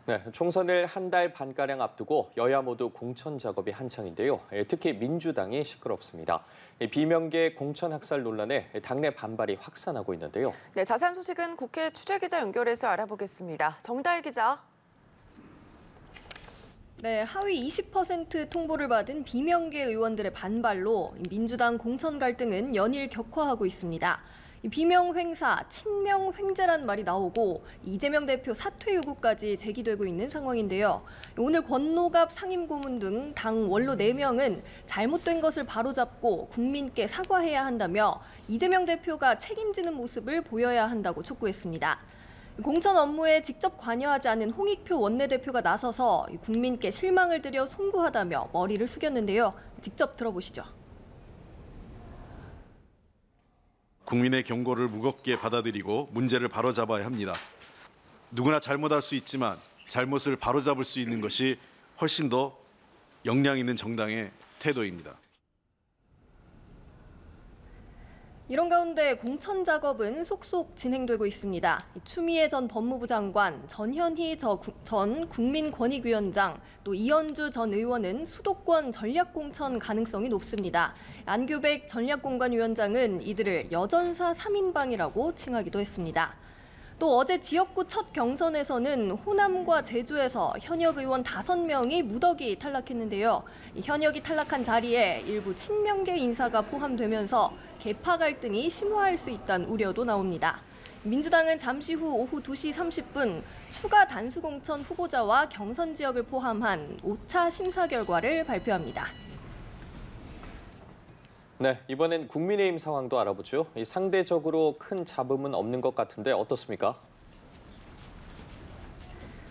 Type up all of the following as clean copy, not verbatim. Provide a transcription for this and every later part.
네, 총선을 한 달 반가량 앞두고 여야 모두 공천 작업이 한창인데요. 특히 민주당이 시끄럽습니다. 비명계 공천 학살 논란에 당내 반발이 확산하고 있는데요. 네, 자세한 소식은 국회 취재기자 연결해서 알아보겠습니다. 정다혜 기자. 네, 하위 20% 통보를 받은 비명계 의원들의 반발로 민주당 공천 갈등은 연일 격화하고 있습니다. 비명 횡사, 친명 횡재란 말이 나오고 이재명 대표 사퇴 요구까지 제기되고 있는 상황인데요. 오늘 권노갑 상임고문 등 당 원로 4명은 잘못된 것을 바로잡고 국민께 사과해야 한다며 이재명 대표가 책임지는 모습을 보여야 한다고 촉구했습니다. 공천 업무에 직접 관여하지 않은 홍익표 원내대표가 나서서 국민께 실망을 드려 송구하다며 머리를 숙였는데요. 직접 들어보시죠. 국민의 경고를 무겁게 받아들이고 문제를 바로잡아야 합니다. 누구나 잘못할 수 있지만 잘못을 바로잡을 수 있는 것이 훨씬 더 역량 있는 정당의 태도입니다. 이런 가운데 공천 작업은 속속 진행되고 있습니다. 추미애 전 법무부 장관, 전현희 전 국민권익위원장, 또 이현주 전 의원은 수도권 전략공천 가능성이 높습니다. 안규백 전략공관위원장은 이들을 여전사 3인방이라고 칭하기도 했습니다. 또 어제 지역구 첫 경선에서는 호남과 제주에서 현역 의원 5명이 무더기 탈락했는데요. 현역이 탈락한 자리에 일부 친명계 인사가 포함되면서 계파 갈등이 심화할 수 있다는 우려도 나옵니다. 민주당은 잠시 후 오후 2시 30분 추가 단수공천 후보자와 경선 지역을 포함한 5차 심사 결과를 발표합니다. 네, 이번엔 국민의힘 상황도 알아보죠. 상대적으로 큰 잡음은 없는 것 같은데 어떻습니까?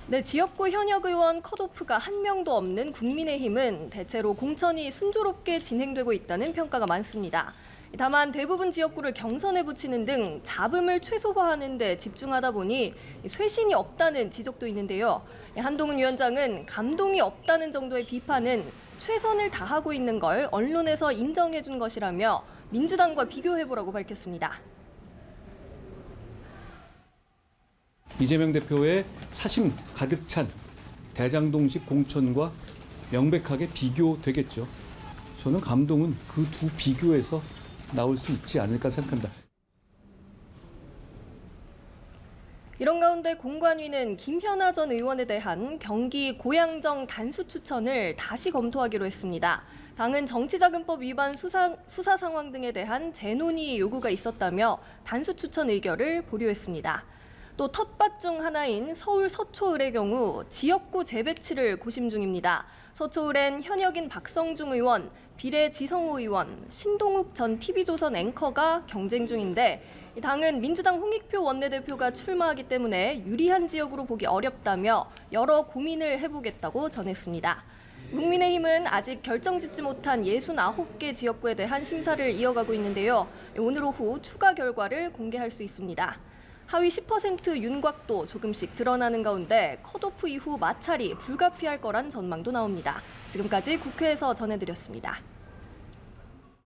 네, 지역구 현역 의원 컷오프가 한 명도 없는 국민의힘은 대체로 공천이 순조롭게 진행되고 있다는 평가가 많습니다. 다만 대부분 지역구를 경선에 붙이는 등 잡음을 최소화하는 데 집중하다 보니 쇄신이 없다는 지적도 있는데요. 한동훈 위원장은 감동이 없다는 정도의 비판은 최선을 다하고 있는 걸 언론에서 인정해 준 것이라며 민주당과 비교해보라고 밝혔습니다. 이재명 대표의 사심 가득 찬 대장동식 공천과 명백하게 비교되겠죠. 저는 감동은 그 두 비교에서 나올 수 있지 않을까 생각합니다. 이런 가운데 공관위는 김현아 전 의원에 대한 경기 고양정 단수 추천을 다시 검토하기로 했습니다. 당은 정치자금법 위반 수사 상황 등에 대한 재논의 요구가 있었다며 단수 추천 의결을 보류했습니다. 또 텃밭 중 하나인 서울 서초을의 경우 지역구 재배치를 고심 중입니다. 서초을엔 현역인 박성중 의원, 비례 지성호 의원, 신동욱 전 TV조선 앵커가 경쟁 중인데 당은 민주당 홍익표 원내대표가 출마하기 때문에 유리한 지역으로 보기 어렵다며 여러 고민을 해보겠다고 전했습니다. 국민의힘은 아직 결정짓지 못한 69개 지역구에 대한 심사를 이어가고 있는데요. 오늘 오후 추가 결과를 공개할 수 있습니다. 하위 10% 윤곽도 조금씩 드러나는 가운데 컷오프 이후 마찰이 불가피할 거란 전망도 나옵니다. 지금까지 국회에서 전해드렸습니다.